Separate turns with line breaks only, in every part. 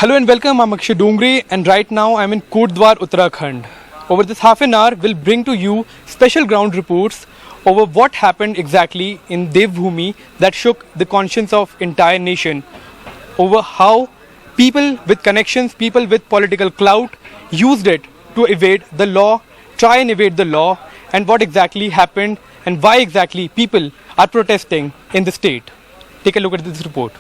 Hello and welcome, I'm Akshay Dongre and right now I'm in Kotdwar, Uttarakhand. Over this half an hour, we'll bring to you special ground reports over what happened exactly in Devbhoomi that shook the conscience of entire nation, over how people with connections, people with political clout used it to evade the law, try and evade the law, and what exactly happened and why exactly people are protesting in the state. Take a look at this report.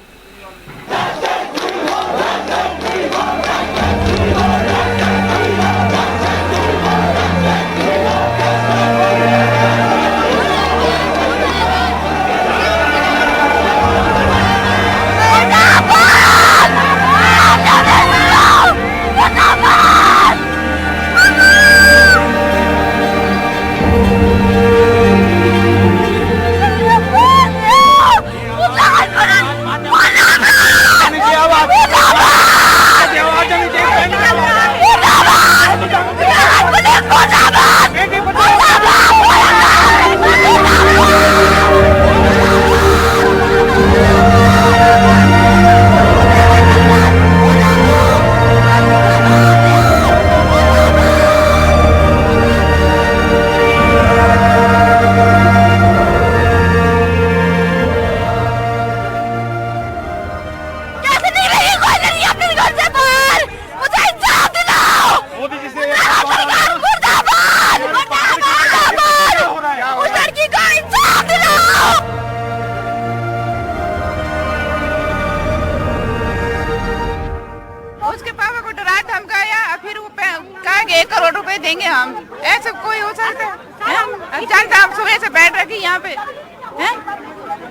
देंगे हम, ऐसे कोई हो सकता है? हम सुबह से बैठ रखे यहाँ पे हैं?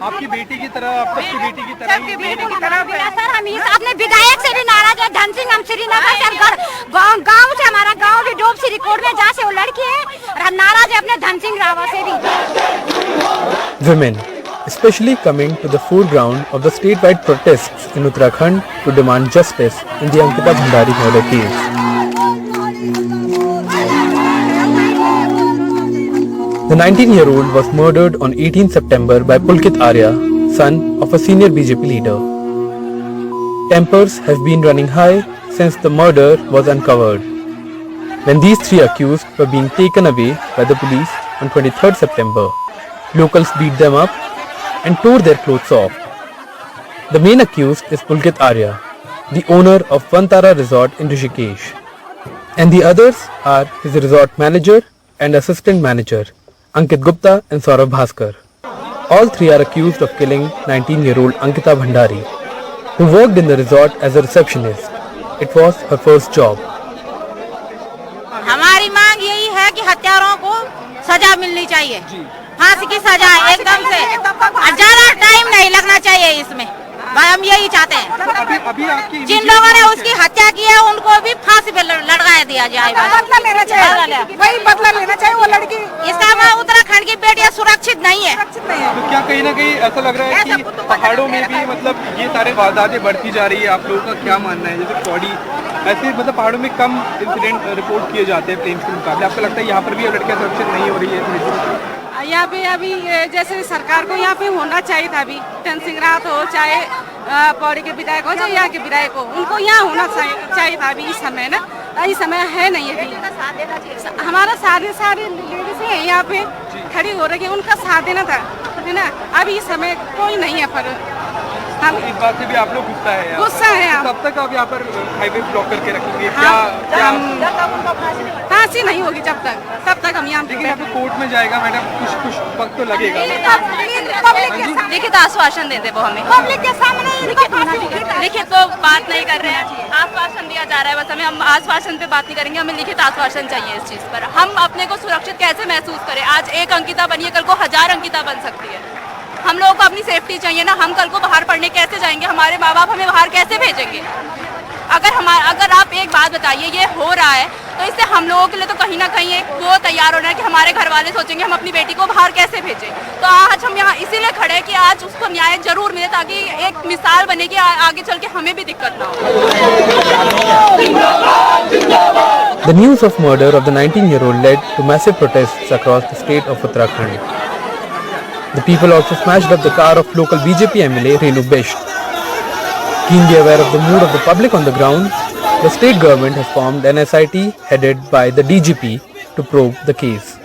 आपकी बेटी की तरह, आप सबकी बेटी की तरह,
सबकी बेटी की तरह
सर हम अपने विधायक से भी नाराज है। धन सिंह हम श्रीनगर से गाँव से, हमारा गाँव भी डोब सी रिकॉर्ड में जहाँ से वो लड़की है, और हम नाराज है अपने धन सिंह रावत से भी।
Women, especially coming to the foreground of the statewide protests in Uttarakhand to demand justice in the Ankita Bhandari murder case. The 19-year-old was murdered on 18 September by Pulkit Arya, son of a senior BJP leader. Tempers have been running high since the murder was uncovered. When these three accused were being taken away by the police on 23rd September, locals beat them up and tore their clothes off. The main accused is Pulkit Arya, the owner of Vantara Resort in Rishikesh. And the others are his resort manager and assistant manager, Ankit Gupta and Saurabh Bhaskar. All three are accused of killing 19-year-old Ankita Bhandari, who worked in the resort as a receptionist. It was her first job.
हमारी मांग यही है कि हत्यारों को सजा मिलनी चाहिए, फांसी की सजा एकदम से, ज्यादा टाइम नहीं लगना चाहिए इसमें। हम यही चाहते हैं जिन लोगों ने उसकी हत्या की है उनको भी फांसी पे लटका दिया जाए।
बदला लेना चाहिए, वही बदला लेना चाहिए। वो लड़की
इसका उत्तराखंड की बेटियां सुरक्षित नहीं है।
तो क्या कहीं ना कहीं ऐसा लग रहा है कि पहाड़ों में भी मतलब ये सारे वारदातें बढ़ती जा रही है? आप लोगों का क्या मानना है? जैसे पौड़ी ऐसे मतलब पहाड़ों में कम इंसिडेंट रिपोर्ट किए जाते हैं प्लेन्स के मुकाबले, आपको लगता है यहाँ पर भी लड़कियाँ सुरक्षित नहीं हो रही है?
यहाँ पे अभी जैसे सरकार को यहाँ पे होना चाहिए था, अभी धन सिंह रावत हो चाहे पौड़ी के विधायक हो चाहे यहाँ के विधायक हो, उनको यहाँ होना चाहिए था अभी इस समय ना। इस समय है नहीं अभी। हमारा सारे लेडीज हैं यहाँ पे खड़ी हो रही है, उनका साथ देना था, है ना। अभी इस समय कोई नहीं है पर हम
इस बात से भी आप लोग गुस्सा है
आप।
कब तक आप यहाँ पर हाईवे ब्लॉक करके रखेंगे?
फांसी नहीं होगी तब तक हम यहाँ पे।
लेकिन कोर्ट में जाएगा मैडम, कुछ वक्त तो लगेगा।
लिखित आश्वासन देते वो हमें,
पब्लिक के सामने
लिखित वो बात नहीं कर रहे हैं, आश्वासन दिया जा रहा है बस। हम आश्वासन पे बात नहीं करेंगे, हमें लिखित आश्वासन चाहिए इस चीज पर। हम अपने को सुरक्षित कैसे महसूस करें? आज एक अंकिता बनी है, कल को 1000 अंकिता बन सकती है। हम लोगों को अपनी सेफ्टी चाहिए ना। हम कल को बाहर पढ़ने कैसे जाएंगे? हमारे माँ बाप हमें बाहर कैसे भेजेंगे? अगर आप एक बात बताइए, ये हो रहा है तो इससे हम लोगों के लिए तो कहीं ना कहीं एक वो तैयार होना है कि हमारे घर वाले सोचेंगे हम अपनी बेटी को बाहर कैसे भेजें। तो आज हम यहाँ इसीलिए खड़े हैं कि आज उसको न्याय जरूर मिले, ताकि एक मिसाल बने कि आगे चल के हमें भी दिक्कत ना हो।
The news of murder of the 19-year-old led to massive protests across the state of Uttarakhand. The people also smashed up the car of local BJP MLA Renu Bisht. Keenly aware of the mood of the public on the ground, the state government has formed an SIT headed by the DGP to probe the case.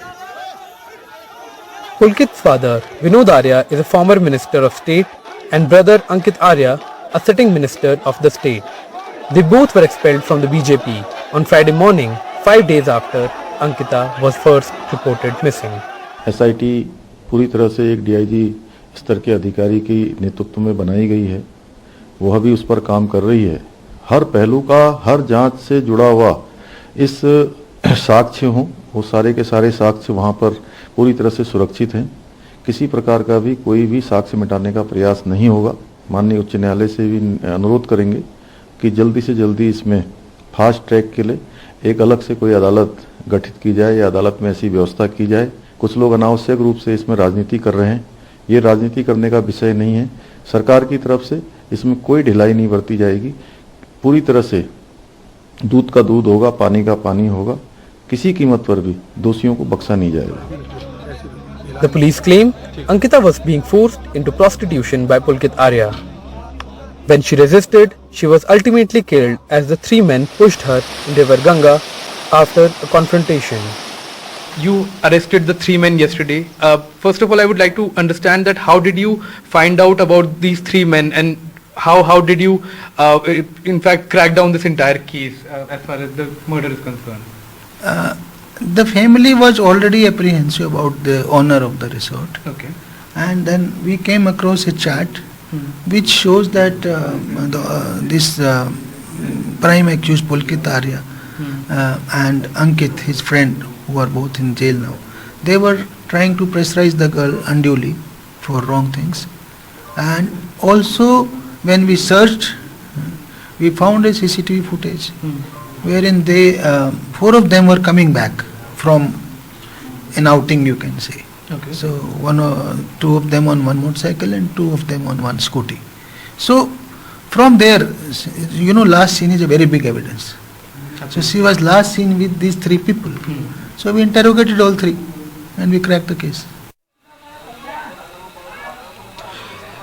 Pulkit's father, Vinod Arya, is a former Minister of State and brother Ankita Arya, a sitting minister of the state. They both were expelled from the BJP on Friday morning, 5 days after Ankita was first reported missing.
SIT पूरी तरह से एक DIG स्तर के अधिकारी की नेतृत्व में बनाई गई है। वह भी उस पर काम कर रही है। हर पहलू का, हर जांच से जुड़ा हुआ इस साक्ष्य हों, वो सारे के सारे साक्ष्य वहाँ पर पूरी तरह से सुरक्षित हैं। किसी प्रकार का भी कोई भी साक्ष्य मिटाने का प्रयास नहीं होगा। माननीय उच्च न्यायालय से भी अनुरोध करेंगे कि जल्दी से जल्दी इसमें फास्ट ट्रैक के लिए एक अलग से कोई अदालत गठित की जाए या अदालत में ऐसी व्यवस्था की जाए। कुछ लोग अनावश्यक रूप से इसमें राजनीति कर रहे हैं। ये राजनीति करने का विषय नहीं है। सरकार की तरफ से इसमें कोई ढिलाई नहीं बरती जाएगी। पूरी तरह से दूध का दूध होगा, पानी का पानी होगा। किसी कीमत पर भी दोषियों को बख्शा नहीं जाएगा।
The police claim Ankita was being forced into prostitution by Pulkit Arya. When she resisted, she was ultimately killed as the three men pushed her in River Ganga after a confrontation. You arrested the three men yesterday. First of all, I would like to understand that how did you find out about these three men, and how did you in fact crack down this entire case as far as the murder is concerned?
The family was already apprehensive about the owner of the resort.
Okay.
And then we came across a chat which shows that this prime accused Pulkit Arya and Ankit, his friend, who are both in jail now, they were trying to pressurize the girl unduly for wrong things. And also when we searched, we found a CCTV footage wherein they, four of them were coming back from an outing, you can say.
Okay.
So two of them on one motorcycle and two of them on one scooty. So from there, last scene is a very big evidence. So she was last seen with these three people. So we interrogated all three and we cracked the case.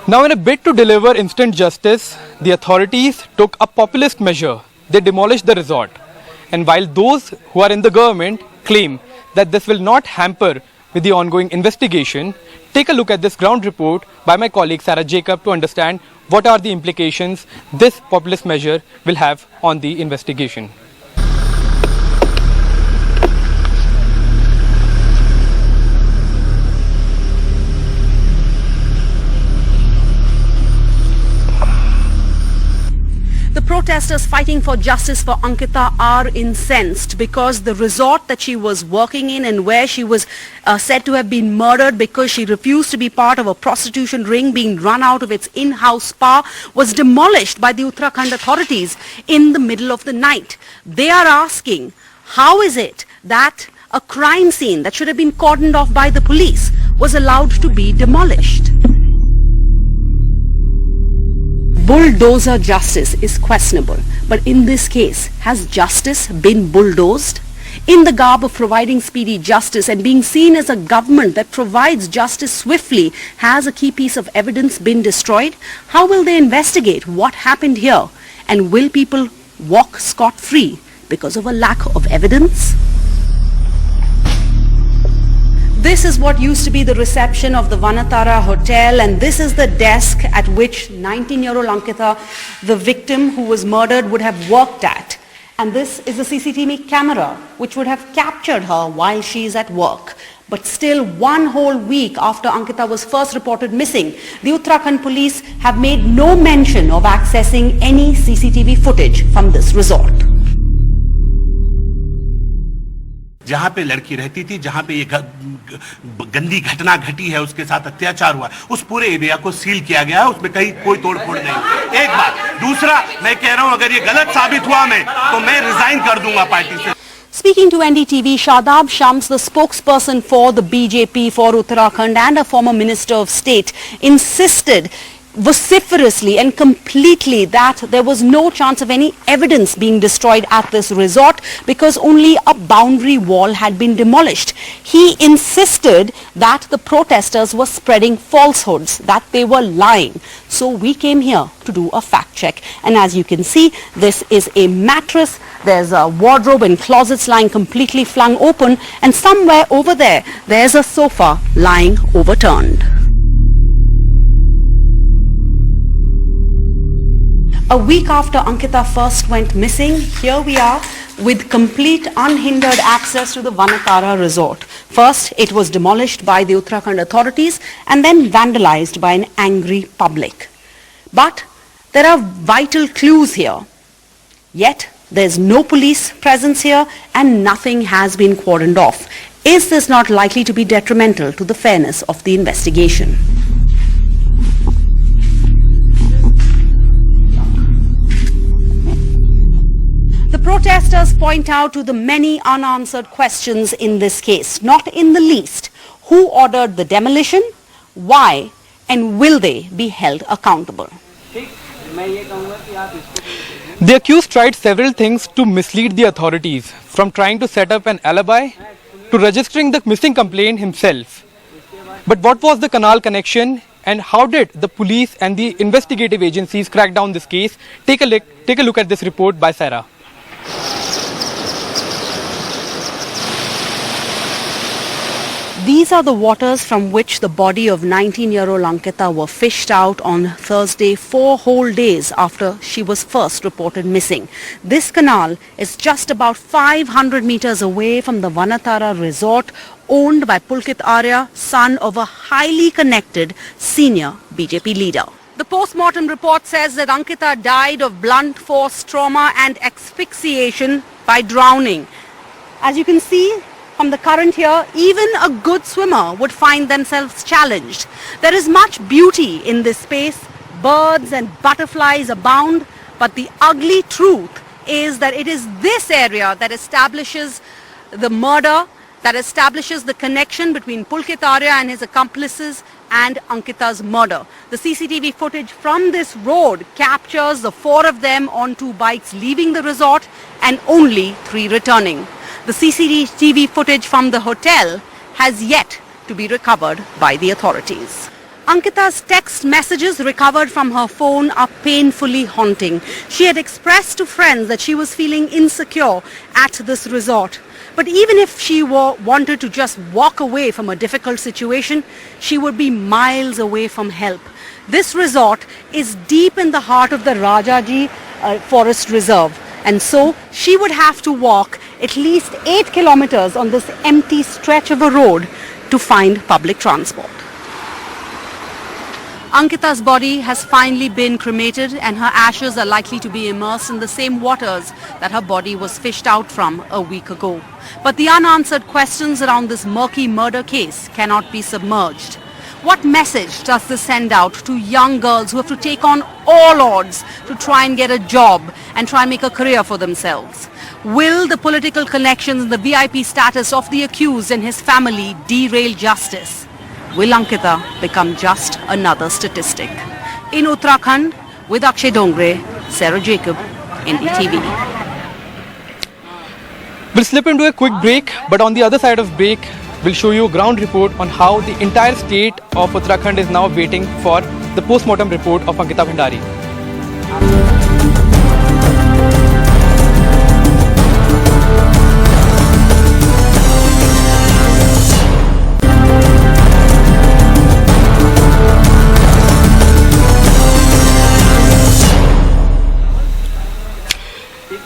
Now, in a bid to deliver instant justice, the authorities took a populist measure. They demolished the resort. And while those who are in the government claim that this will not hamper with the ongoing investigation, take a look at this ground report by my colleague Sarah Jacob to understand what are the implications this populist measure will have on the investigation.
The protesters fighting for justice for Ankita are incensed because the resort that she was working in and where she was said to have been murdered because she refused to be part of a prostitution ring being run out of its in-house spa was demolished by the Uttarakhand authorities in the middle of the night. They are asking, how is it that a crime scene that should have been cordoned off by the police was allowed to be demolished? Bulldozer justice is questionable, but in this case, has justice been bulldozed? In the garb of providing speedy justice and being seen as a government that provides justice swiftly, has a key piece of evidence been destroyed? How will they investigate what happened here? And will people walk scot-free because of a lack of evidence? This is what used to be the reception of the Vanatara Hotel, and this is the desk at which 19-year-old Ankita, the victim who was murdered, would have worked at. And this is the CCTV camera which would have captured her while she is at work. But still, one whole week after Ankita was first reported missing, the Uttarakhand police have made no mention of accessing any CCTV footage from this resort.
जहां पे लड़की रहती थी, जहां पे ये गंदी घटना घटी है, उसके साथ अत्याचार हुआ, उस पूरे एरिया को सील किया गया है। उसमें कहीं कोई तोड़फोड़ नहीं। एक बात, दूसरा मैं कह रहा हूं, अगर ये गलत साबित हुआ तो मैं रिजाइन कर दूंगा पार्टी से।
Speaking to NDTV, Shadab Shams, the spokesperson for the BJP for Uttarakhand and a former Minister of State, insisted vociferously and completely that there was no chance of any evidence being destroyed at this resort because only a boundary wall had been demolished. He insisted that the protesters were spreading falsehoods, that they were lying. So we came here to do a fact check. And as you can see, this is a mattress. There's a wardrobe and closets lying completely flung open. And somewhere over there, there's a sofa lying overturned. A week after Ankita first went missing, here we are with complete unhindered access to the Vanatara resort. First, it was demolished by the Uttarakhand authorities and then vandalized by an angry public. But there are vital clues here. Yet, there's no police presence here and nothing has been cordoned off. Is this not likely to be detrimental to the fairness of the investigation? The protesters point out to the many unanswered questions in this case, not in the least. Who ordered the demolition? Why? And will they be held accountable?
The accused tried several things to mislead the authorities, from trying to set up an alibi to registering the missing complaint himself. But what was the canal connection and how did the police and the investigative agencies crack down this case? Take a look at this report by Sarah.
These are the waters from which the body of 19-year-old Ankita were fished out on Thursday, 4 whole days after she was first reported missing. This canal is just about 500 meters away from the Vanatara resort owned by Pulkit Arya, son of a highly connected senior BJP leader. The post-mortem report says that Ankita died of blunt force trauma and asphyxiation by drowning. As you can see from the current here, even a good swimmer would find themselves challenged. There is much beauty in this space. Birds and butterflies abound, but the ugly truth is that it is this area that establishes the murder, that establishes the connection between Pulkit Arya and his accomplices and Ankita's murder. The CCTV footage from this road captures the 4 of them on 2 bikes leaving the resort and only 3 returning. The CCTV footage from the hotel has yet to be recovered by the authorities. Ankita's text messages recovered from her phone are painfully haunting. She had expressed to friends that she was feeling insecure at this resort. But even if she wanted to just walk away from a difficult situation, she would be miles away from help. This resort is deep in the heart of the Rajaji Forest Reserve. And so she would have to walk at least 8 kilometers on this empty stretch of a road to find public transport. Ankita's body has finally been cremated and her ashes are likely to be immersed in the same waters that her body was fished out from a week ago. But the unanswered questions around this murky murder case cannot be submerged. What message does this send out to young girls who have to take on all odds to try and get a job and try and make a career for themselves? Will the political connections and the VIP status of the accused and his family derail justice? Will Ankita become just another statistic? In Uttarakhand, with Akshay Dongre, Sarah Jacob, NDTV.
We'll slip into a quick break, but on the other side of break, we'll show you a ground report on how the entire state of Uttarakhand is now waiting for the post-mortem report of Ankita Bhandari.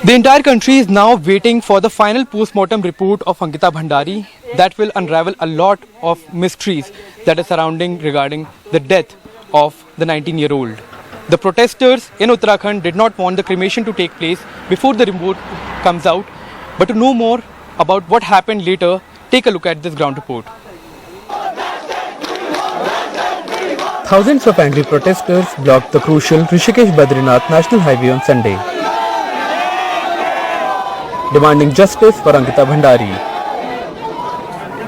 The entire country is now waiting for the final post-mortem report of Ankita Bhandari that will unravel a lot of mysteries that are surrounding regarding the death of the 19-year-old. The protesters in Uttarakhand did not want the cremation to take place before the report comes out. But to know more about what happened later, take a look at this ground report. Thousands of angry protesters blocked the crucial Rishikesh-Badrinath National Highway on Sunday, demanding justice for Ankita Bhandari,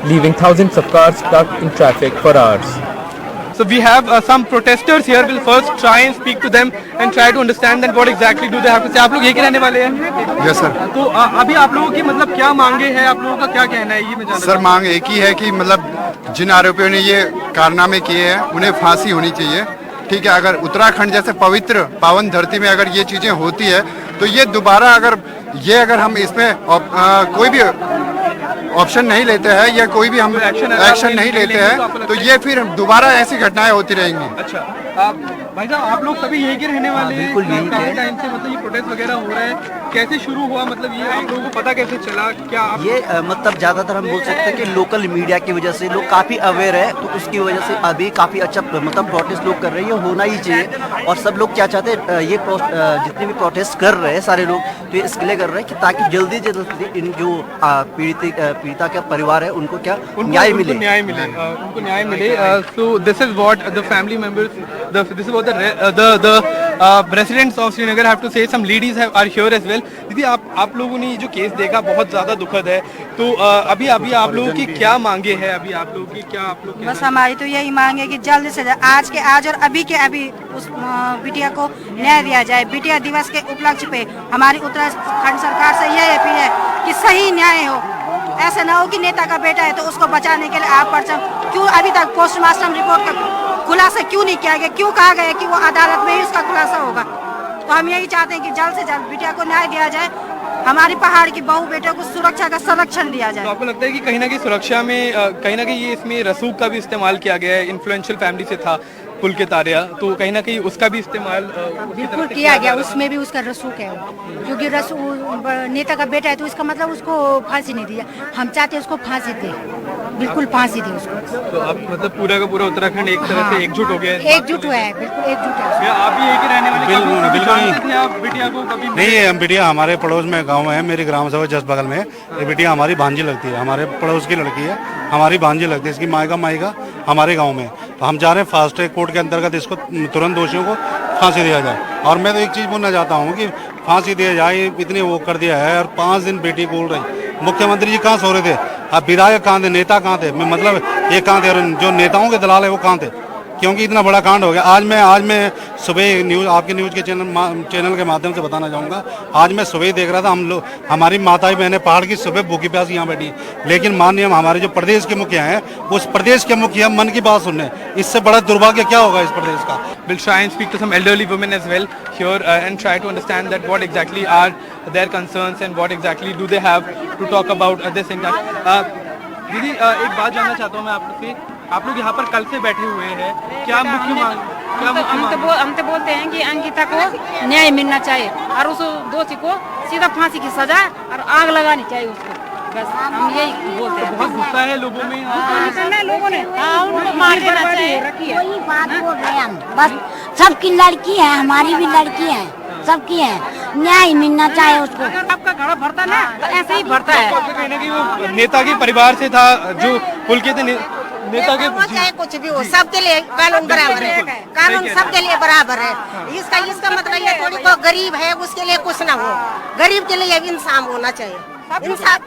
leaving thousands of cars stuck in traffic for hours. So we have some protesters here. We'll first try and speak to them and try to understand that what exactly do they have to say. आप लोग यही के रहने वाले हैं?
Yes sir.
तो अभी आप लोगों की मतलब क्या मांगे हैं, आप लोगों का क्या कहना है, ये मैं जानना
सर मांग एक ही है कि मतलब जिन आरोपियों ने ये कारनामे किए हैं उन्हें फांसी होनी चाहिए। ठीक है, अगर उत्तराखंड जैसे पवित्र पावन धरती में अगर ये चीजें होती है तो ये दोबारा अगर हम इसमें कोई भी ऑप्शन नहीं लेते हैं या कोई भी हम एक्शन नहीं लेते हैं तो ये फिर दोबारा ऐसी घटनाएं होती रहेंगी।
अच्छा, भाई साहब आप लोग सभी यही के रहने वाले हैं? बिल्कुल यही के। टाइम से मतलब ये प्रोटेस्ट वगैरह हो रहा है, कैसे शुरू हुआ, मतलब ये आप लोगों को पता कैसे चला? क्या
ये मतलब ज्यादातर हम बोल सकते हैं कि लोकल मीडिया की वजह से लोग काफी अवेयर है, तो उसकी वजह से अभी काफी अच्छा मतलब प्रोटेस्ट लोग कर रहे हैं, ये होना ही चाहिए। और सब लोग क्या चाहते हैं, ये जितने भी प्रोटेस्ट कर रहे हैं सारे लोग तो ये इसके लिए कर रहे हैं कि ताकि जल्दी से जल्दी इन जो पीड़िता का परिवार है उनको क्या न्याय मिले,
उनको न्याय मिले। So this is what the family members, this is what the residents of Srinagar have to say. Some ladies are here as well. दीदी आप लोगों ने ये जो केस देखा बहुत ज्यादा दुखद है, तो अभी आप लोगों की क्या मांगे हैं? अभी आप लोगों की क्या
बस हमारी तो यही मांग है कि जल्द से जल्द आज और अभी के अभी उस बिटिया को न्याय दिया जाए। बिटिया दिवस के उपलक्ष्य पे हमारी उत्तराखंड सरकार से यह अपील है कि सही न्याय हो। ऐसा ना हो कि नेता का बेटा है तो उसको बचाने के लिए आप परचम क्यों अभी तक पोस्टमार्टम रिपोर्ट का खुलासा क्यों नहीं किया गया, क्यों कहा गया कि वो अदालत में ही उसका खुलासा होगा। तो हम यही चाहते हैं कि जल्द से जल्द बिटिया को न्याय दिया जाए, हमारी पहाड़ की बहू बेटों को सुरक्षा का संरक्षण दिया जाए।
तो आपको लगता है कि कहीं ना कहीं सुरक्षा में कहीं ना कहीं ये इसमें रसूख का भी इस्तेमाल किया गया है? इन्फ्लुएंशियल फैमिली से था पुलकित आर्या, तो कहीं ना कहीं उसका भी इस्तेमाल
बिल्कुल किया गया, उसमें भी उसका रसूख है, क्योंकि नेता का बेटा है तो इसका मतलब उसको फांसी नहीं दिया। हम चाहते हैं उसको फांसी दे, बिल्कुल फांसी दे उसको।
तो अब मतलब पूरा का पूरा उत्तराखंड एक तरह से एकजुट हो गया है?
एकजुट हुआ है, बिल्कुल एकजुट है।
आप भी एक ही रहने वाले?
बिल्कुल
आप बिटिया को कभी
नहीं, बिटिया हमारे पड़ोस में गांव है, मेरी ग्राम सभा जस्ट बगल में। ये बिटिया हमारी भांजी लगती है, हमारे पड़ोस की लड़की है, हमारी भांजी लगती है। इसकी मायका हमारे गांव में। तो हम चाह रहे हैं फास्ट ट्रैक कोर्ट के अंतर्गत इसको तुरंत दोषियों को फांसी दिया जाए। और मैं तो एक चीज़ बोलना चाहता हूँ कि फांसी दिया जाए, इतने वो कर दिया है। और 5 दिन बेटी बोल रही, मुख्यमंत्री जी कहाँ सो रहे थे? अब विधायक कहाँ थे, नेता कहाँ थे? मैं मतलब ये कहाँ थे, और जो नेताओं के दलाल है वो कहाँ थे? क्योंकि इतना बड़ा कांड हो गया। आज मैं सुबह न्यूज़, आपके न्यूज़ के चैनल के माध्यम से बताना चाहूँगा। आज मैं सुबह देख रहा था, हम लोग, हमारी माताएं बहनें पहाड़ की सुबह भूखी प्यासी यहाँ बैठी, लेकिन माननीय हमारे जो प्रदेश के मुखिया हैं, उस प्रदेश के मुखिया मन की बात सुनने, इससे बड़ा दुर्भाग्य क्या होगा इस प्रदेश का।
We'll try and speak to some elderly women as well here and try to understand that what exactly are their concerns and what exactly do they have to talk about this entire। दीदी एक बात जानना चाहता हूँ मैं आप लोग से, आप लोग यहाँ पर कल से बैठे हुए हैं, क्या मुख्य मांग?
हम तो बोलते हैं कि अंकिता को न्याय मिलना चाहिए और उस दोषी को सीधा फांसी की सजा और आग लगानी चाहिए उसको। बस हम यही बोलते हैं।
बहुत गुस्सा है लोगों में,
लोगों ने उनको मार देना चाहिए।
वही बात बोल रहे हैं हम, बस सबकी लड़की है, हमारी भी लड़की है, सबकी है, न्याय मिलना चाहिए उसको।
अगर आपका घड़ा भरता ना तो ऐसे ही भरता है।
कहना कि वो नेता के परिवार से था, जो पुलकित नेता के
चाहे कुछ भी हो, सबके लिए कानून बराबर है, कानून सबके लिए बराबर है। इसका मतलब ये थोड़ी को गरीब है उसके लिए कुछ ना हो, गरीब के लिए इंसाफ होना चाहिए। इंसाफ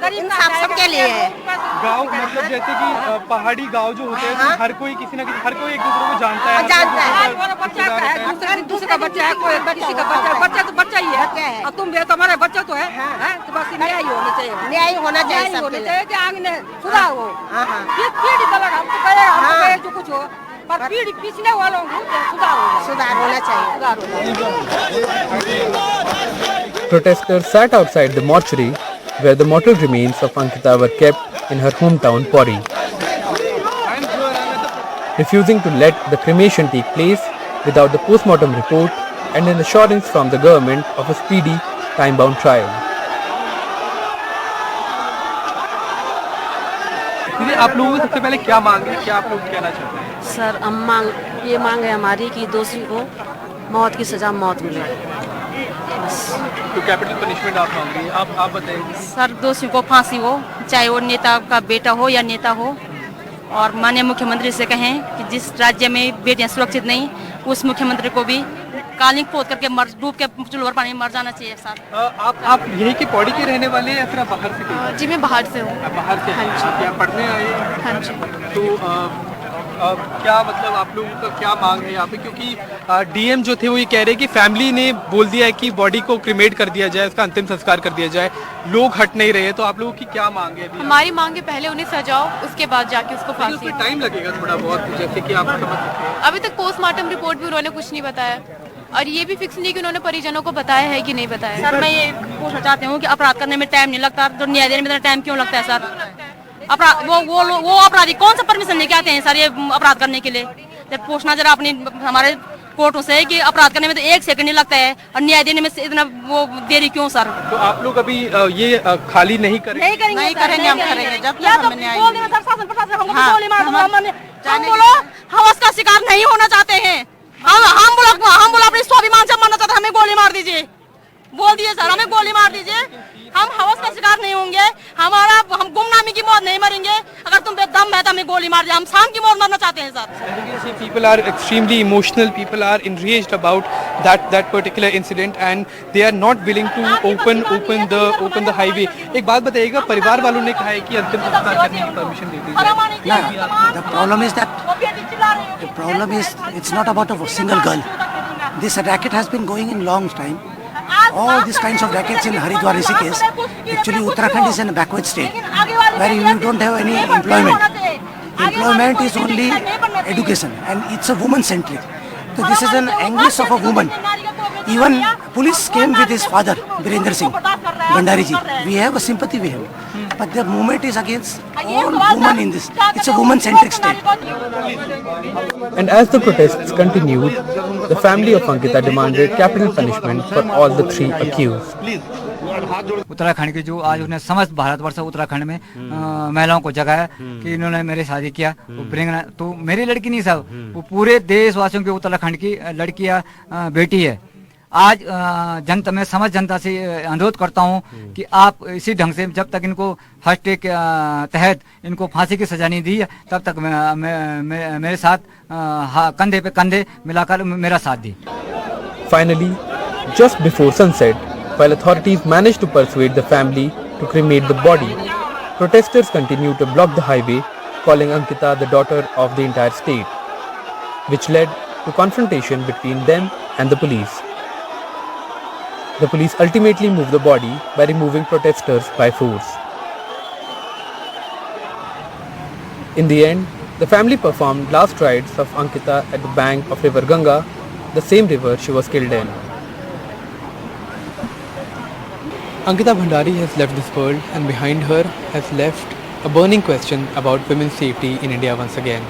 सबके लिए है।
गांव मतलब जैसे कि पहाड़ी गांव जो होते हैं, तो हर कोई किसी न किसी, हर कोई एक दूसरे को जानता है।
दूसरे का बच्चा है, कोई किसी का बच्चा तो बच्चा ही है, और तुम भी तुम्हारा बच्चा तो है, तो बस न्याय होना चाहिए,
न्याय होना चाहिए सबके लिए।
कि आगे सुधार हो, पीढ़ी तलक हमको कहेगा जो कुछ हो, पर पीढ़ी पिछले वालों को
सुधार होना चाहिए।
Protesters sat outside the mortuary where the mortal remains of Ankita were kept in her hometown Pori, refusing to let the cremation take place without the post-mortem report and an assurance from the government of a speedy, time-bound trial. आप लोगों को सबसे पहले क्या मांग है, क्या आप लोग कहना चाहते हैं?
सर हम ये मांग है हमारी कि दोषी को मौत की सजा मौत मिले।
तो कैपिटल पनिशमेंट आप मांग रही हैं, आप बताइए।
सर दोषी को फांसी हो, चाहे वो नेता का बेटा हो या नेता हो, और माननीय मुख्यमंत्री से कहें कि जिस राज्य में बेटियां सुरक्षित नहीं, उस मुख्यमंत्री को भी कालिंग पोत करके डूब के चुल्लवर पानी में मर जाना चाहिए। सर
आप यही की पौड़ी के रहने वाले हैं या फिर आप बाहर से?
जी मैं बाहर से हूँ।
बाहर से? हाँ जी। आप पढ़ने आए?
हाँ जी।
तो
क्या मतलब आप लोगों का क्या मांग है यहाँ पे, क्योंकि डीएम जो थे वो ये कह रहे हैं कि फैमिली ने बोल दिया है कि बॉडी को क्रिमेट कर दिया जाए, उसका अंतिम संस्कार कर दिया जाए, लोग हट नहीं रहे, तो आप लोगों की क्या मांग है?
हमारी मांग है पहले उन्हें सजाओ, उसके बाद जाके उसको फांसी।
टाइम लगेगा थोड़ा बहुत, जैसे कि आप समझ सकते हैं।
अभी तक पोस्टमार्टम रिपोर्ट भी उन्होंने कुछ नहीं बताया और ये भी फिक्स नहीं कि उन्होंने परिजनों को बताया है कि नहीं बताया।
सर मैं ये पूछना चाहती हूँ कि अपराध करने में टाइम नहीं लगता, तो न्याय देने में इतना टाइम क्यों लगता है सर? अपराध वो अपराधी कौन सा परमिशन लेके आते हैं सर ये अपराध करने के लिए? जब पूछना जरा अपनी हमारे कोर्टों से कि अपराध करने में तो 1 सेकंड नहीं लगता है और न्याय देने में इतना वो देरी क्यों सर?
तो आप लोग अभी ये खाली नहीं करेंगे?
नहीं करेंगे हम करेंगे जब तक हमें न्याय हम बोलो हवस का शिकार नहीं होना चाहते हैं, हम बोलो अपने स्वाभिमान से मरना चाहते हैं, हमें गोली मार दीजिए, बोल दिए सर हमें गोली मार दीजिए, हम हवस का शिकार नहीं होंगे, हम गुमनामी की मौत नहीं मरेंगे, अगर तुम पे दम है तो हमें गोली मार दिया, हम शाम की मौत मरना चाहते हैं sir.
People are extremely emotional, people are enraged about that particular incident and they are not willing to open the highway. एक बात बताइएगा, परिवार वालों ने कहा है कि अंतिम संस्कार करने की परमिशन दे दी जाए।
The problem is it's not about a single girl. This racket has been going in long time. All these kinds of rackets in Haridwar, Rishikesh. Actually, Uttarakhand is in a backward state where you don't have any employment. Employment is only education, and it's a woman-centric. So this is an anguish of a woman. Even police came with his father, Virendra Singh Bhandari ji. We have a sympathy with him. But the movement is against all women in this. It's a woman-centric state.
And as the protests continued, the family of Ankita demanded capital punishment for all the 3 accused.
Uttarakhand की जो आज उसने समस्त भारतवर्ष उत्तराखंड में महिलाओं को जगाया कि इन्होंने मेरे शादी किया, तो मेरी लड़की नहीं साहब, वो पूरे देशवासियों की उत्तराखंड की लड़कियां बेटी है। आज जनता में समस्त जनता से अनुरोध करता हूं कि आप इसी ढंग से जब तक इनको फर्स्ट डे के तहत इनको फांसी की सजा नहीं दी तब तक मेरे साथ कंधे पे कंधे मिलाकर मेरा साथ दी।
Finally, just before sunset, while authorities managed to persuade the family to cremate the body, protesters continued to block the highway, calling Ankita the daughter of the entire state, which led to confrontation between them and the police. The police ultimately moved the body by removing protesters by force. In the end, the family performed last rites of Ankita at the bank of river Ganga, the same river she was killed in. Ankita Bhandari has left this world, and behind her has left a burning question about women's safety in India once again.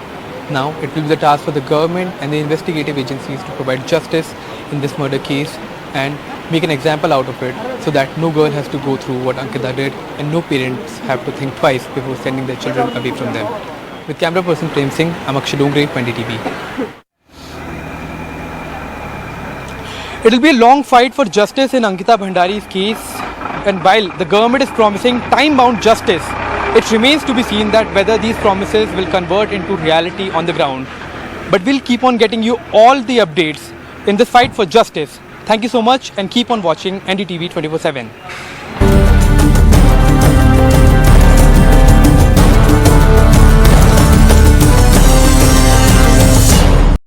Now it will be the task for the government and the investigative agencies to provide justice in this murder case and make an example out of it so that no girl has to go through what Ankita did and no parents have to think twice before sending their children away from them. With camera person Prem Singh, I'm Akshay Dongre, NDTV. It will be a long fight for justice in Ankita Bhandari's case, and while the government is promising time-bound justice, it remains to be seen that whether these promises will convert into reality on the ground. But we'll keep on getting you all the updates in this fight for justice. Thank you so much and keep on watching NDTV 24/7.